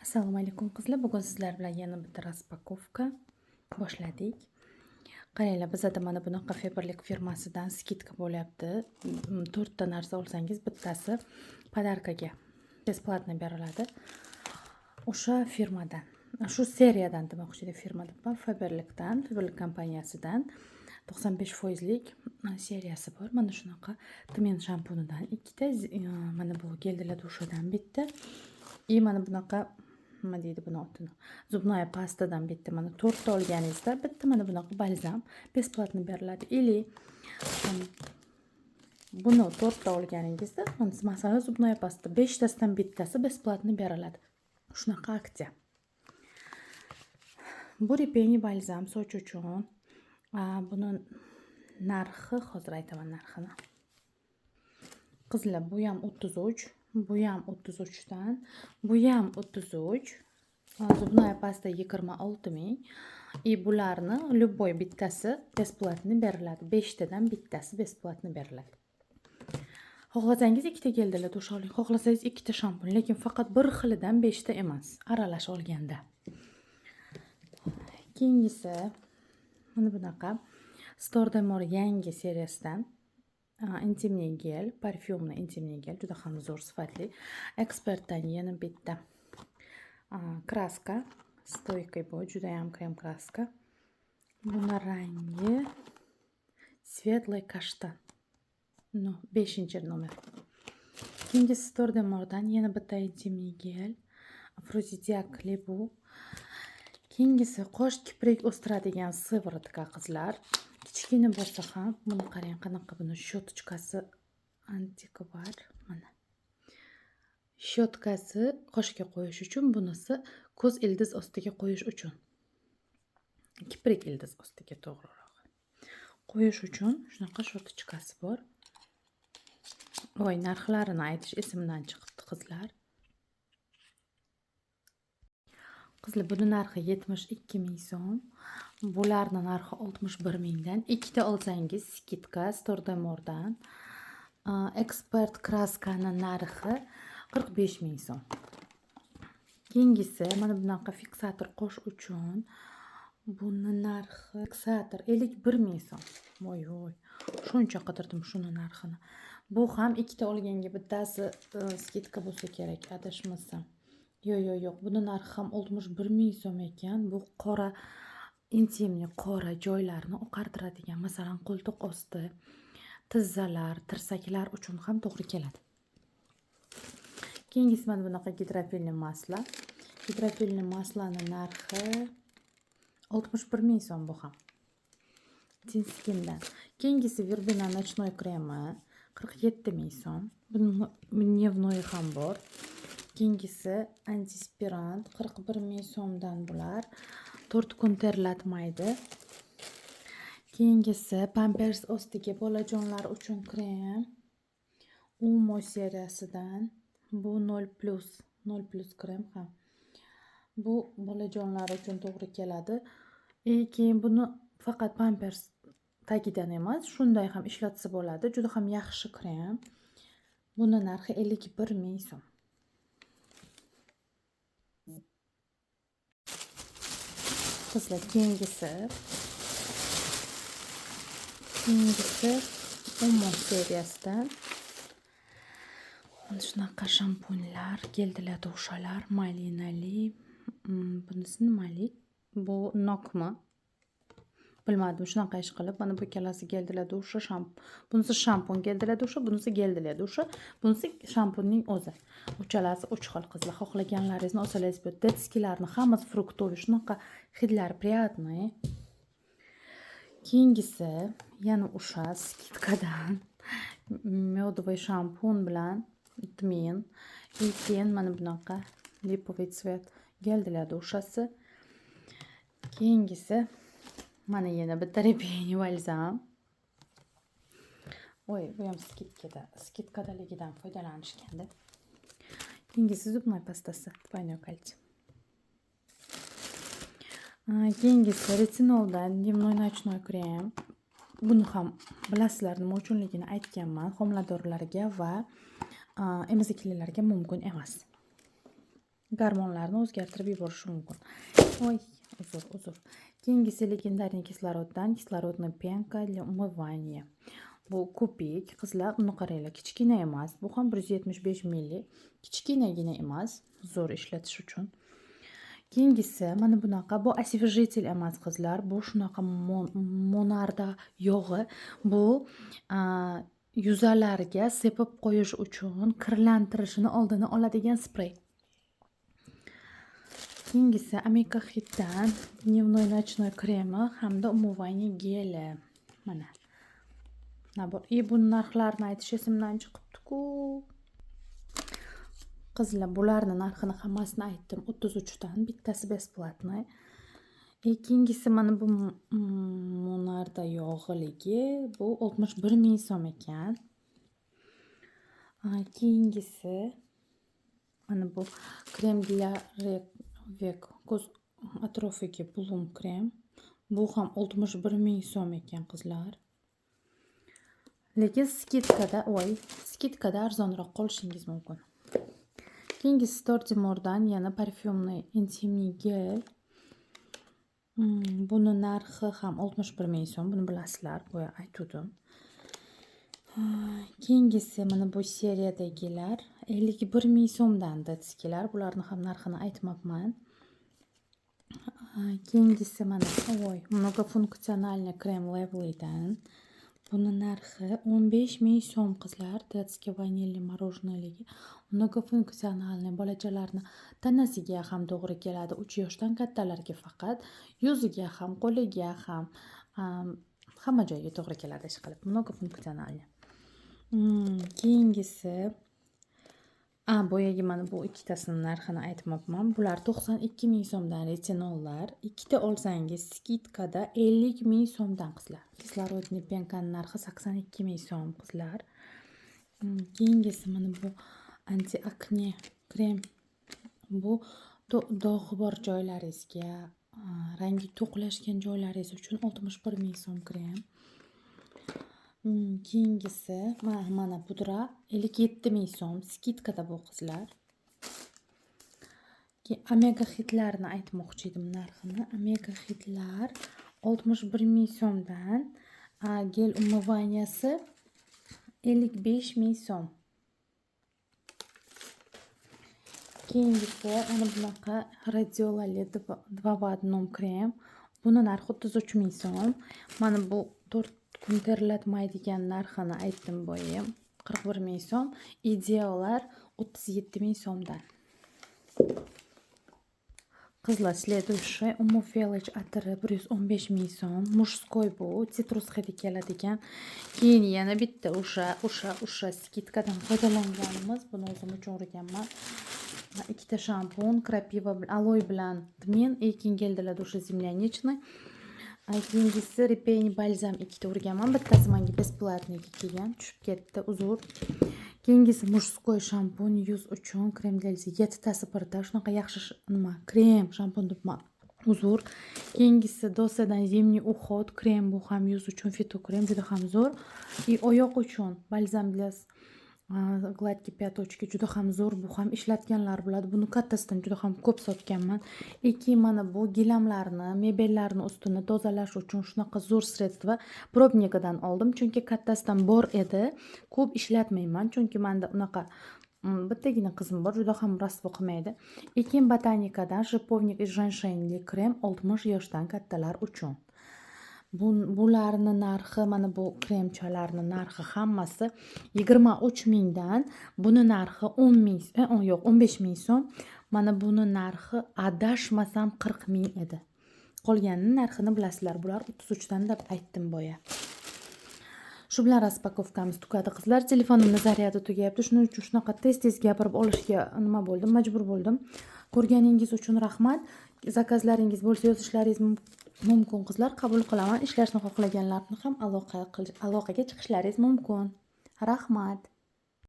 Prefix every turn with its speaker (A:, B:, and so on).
A: Assalomu alaykum qizlar. Bugun sizlar bilan yana bitta raspakovka boshladik. Qaranglar, bizda mana bunaqa Faberlic firmasidan skidka bo'lyapti. 4 ta narsa olsangiz bittasi podarkaga besplatno beriladi. O'sha firmadan, shu seriyadan demoqchi firmadan, Faberlicdan, Faberlic kompaniyasidan 95%lik seriyasi bor. Mana shunaqa tmen shampunidan ikkita, mana bu geldilar dushidan bitta. Mana bunaqa nima deydi buni otini? Zubnoya pastadan bitta, mana 4 ta olganingizda bitta mana bunaqa balzam besplatno beriladi. Или buni 4 ta olganingizda, masalan, zubnoya pasta 5 tasidan bittasi besplatno beriladi. Shunaqa aksiya. Bu ripeni balzam soch uchun. Buni narxi hozir aytaman narxini. Qizlar, bu ham 33, bu ham 33 dan, bu ham 33. Zubnoya pasta 26 ming. Bularni любой bittasi besplatno beriladi. 5 tadan bittasi besplatno beriladi. Xohlasangiz ikkita geldilar dush oling, xohlasangiz ikkita shampun, lekin faqat bir xilidan 5 ta emas, aralash olganda. Keyingisi mana bunaqa Stordemor yangi seriyasidan intimniy gel, parfyumli intimniy gel, juda ham zo'r sifatli. Ekspertdan yana bitta kraska, stoyka bu, juda ham krem kraska. Buni rangi sветлый kashtan. 5-nomer. Keyingisi Stordemordan yana bitta intimniy gel, afrodiziak lebu. Keyingisi qosh kiprik o'stiradigan sivorotka qizlar. Kichkina bo'lsa ham, buni qarang qanaqa, buni shotchkasi antikvar mana. Shotkasi qoshga qo'yish uchun, bunisi ko'z ildiz ostiga qo'yish uchun. Kiprik ildiz ostiga to'g'riroq qo'yish uchun shunaqa shotchkasi bor. Voy, narxlarini aytish esimdan chiqibdi qizlar. Qizlar, buni narxi 72 ming so'm. Bularning narxi 61 mingdan. Ikkita olsangiz skidka Stordemordan. Expert kraskani narxi 45 ming so'm. Keyingisi mana bunaqa fiksator qosh uchun. Buni narxi fiksator 51 ming so'm. Voy, shuncha qidirdim shuni narxini. Bu ham ikkita olganga bittasi skidka bo'lsa kerak, adashmasam. Yo'q, buni narxi ham 61 ming so'm ekan. Bu qora intimniy qora joylarni oqartiradigan, masalan, qo'ltiq osti, tizzalar, tirsaklar uchun ham to'g'ri keladi. Keyingisi mana bunaqa gidrofilli masla. Gidrofilli maslani narxi 61 ming so'm bu ham. Tinskindan. Keyingisi Verbena ночной kremi 47 ming so'm. Buni dnevnoyi ham bor. Keyingisi antispirant 41 ming so'mdan bular. 4 kun terlatmaydi. Keyingisi Pampers ostiga bolajonlar uchun krem. Umo seriyasidan. Bu 0+ krem ham. Bu bolajonlar uchun to'g'ri keladi. Keyin buni faqat Pampers tagidan emas, shunday ham ishlatsa bo'ladi. Juda ham yaxshi krem. Buni narxi 51 ming so'm. Qizlar, keyingisi Umo seriyasidan shunaqa shampunlar, geldilar dushalar, malinali. Bunisi nimali? Bu nokmi? Bilmadim, shunaqa ish qilib, mana bu ikkalasi geldilar dushi, bunisi shampun geldilar dushi, bunisi geldilar dushi, bunisi shampunning o'zi. Uchalasi 3 xil qizlar. Xohlaganlaringizni olsangiz bo'ladi. Detskilarni hammasi fruktoviy, shunaqa hidlari приятный. Keyingisi yana o'sha skidkadan медовый shampun bilan tmen. Keyin mana bunaqa lipovый цвет geldilar dushasi. Keyingisi mana yana bitta ripeni balzam. Voy, bu ham skidkadaligidan foydalanishganda. Keyingisi zubnoy pastasi, двойной кальций. Keyingisi retinoldan dnevnoy ночной krem. Buni ham bilasizlar nima uchunligini aytganman. Homiladorlarga va emiziklilarga mumkin emas. gormonlarni o'zgartirib yuborishi mumkin. Oy, uzr. Keyingisi legendarniy kisloroddan kislorodniy penka для умывания. Bu kubik, qizlar uni qaranglar, kichkina emas. Bu ham 175 milli. Kichkinagina emas, zo'r ishlatish uchun. Keyingisi mana bunaqa, bu освежитель emas qizlar, bu shunaqa monarda yog'i. Bu yuzalarga sepib qo'yish uchun kirlantirishini oldini oladigan sprey. Keyingisi Amika Hiddan дневной ночной kremi hamda умывание geli. Mana. Nabor. Buni narxlarini aytish esimdan chiqibdi-ku. Qizlar, bularni narxini hammasini aytdim. 33 dan, bittasi besplatnoy. Keyingisi mana bu monarda yog'iligi, bu 61 ming so'm ekan. Keyingisi mana bu krem для vek ko'z atrofiga bulum krem. Bu ham 61 ming so'm ekan qizlar. Lekin skidkada arzonroq qolishingiz mumkin. Keyingi Stortimordan yana parfyumli intimniy gel. Buni narxi ham 61 ming so'm. Buni bilasizlar, boya aytdim. Keyingisi mana bu seriyadagilar 51 ming so'mdan datskilar. Bularni ham narxini aytmabman. Keyingisi mana mnogofunktsionalniy krem Lovely'dan. Buni narxi 15 ming so'm qizlar. Datski vanilli morojnoyligi. Mnogofunktsionalniy bolachalarni tanasiga ham to'g'ri keladi. 3 yoshdan kattalarga faqat, yuziga ham, qo'liga ham, hamma joyga to'g'ri keladi ish qilib. Mnogofunktsionalniy. Keyingisi boyagi mana bu ikkitasini narxini aytmabman. Bular 92 ming so'mdan retinollar. Ikkita olsangiz skidkada 50 ming so'mdan qizlar. Kislorodniy penkaning narxi 82 ming so'm qizlar. Keyingisi mana bu anti akne krem. Bu dog'i bor joylaringizga, rangi to'qlashgan joylaringiz uchun 61 ming so'm krem. Keyingisi mana pudra 57 ming so'm, skidkada bu qizlar. Omega Hidlarni aytmoqchi edim narxini. Omega Hidlar 61 ming so'mdan, gel umыванияsi 55 ming so'm. Keyingisi mana bunaqa Radiolali 2 в 1 krem. Buni narxi 33 ming so'm. Mana bu 4 kun terlatmaydigan narxini aytdim boya. 41 ming so'm. Idealar 37 ming so'mdan. Qizlar, следующий Umofelic atiri 115 ming so'm. Mужской bu, sitrus hidi keladigan. Keyin yana bitta o'sha skidkadan foydalanganimiz. Buni o'zim uchun urganman. Ikkita shampun, Krapiva aloe bilan tmin, keyin keldilar o'sha земляничный. Keyingisi Ripey balzam ikkita urganman. Bittasi menga besplatniy kelgan, tushib ketdi, uzr. Keyingisi mужской shampun yuz uchun krem delzi 7 tasi birda. Shunaqa yaxshi krem, shampun debman. Uzr. Keyingisi Dosadan zimniy уход krem, bu ham yuz uchun fito krem, juda ham zo'r. Oyoq uchun balzam для gladki pyatochka juda ham zo'r, bu ham ishlatganlar biladi. Buni kattasidan juda ham ko'p sotganman. Keyin mana bu gilamlarni, mebellarni ustini tozalash uchun shunaqa zo'r sredstva probnikadan oldim, chunki kattasidan bor edi. Ko'p ishlatmayman, chunki menda unaqa bittagina qizim bor, juda ham rasvo qilmaydi. Keyin botanikadan shipovnik и женьшенli krem 60 yoshdan kattalar uchun. Bularni narxi, mana bu kremchalarni narxi hammasi 23 mingdan, buni narxi 15 ming so'm. Mana buni narxi adashmasam 40 ming edi. Qolganini narxini bilasizlar, bular 33 dan deb aytdim boya. Shu bilan raspakovkamiz tugadi qizlar. Telefonimning zaryadi tugayapti. Shuning uchun shunaqa tez gapirib olishga majbur bo'ldim. Ko'rganingiz uchun rahmat. Zakazlaringiz bo'lsa yozishlaringiz mumkin qizlar, qabul qilaman. Ishlashni xohlaganlarni ham aloqaga chiqishlaringiz mumkin. Rahmat.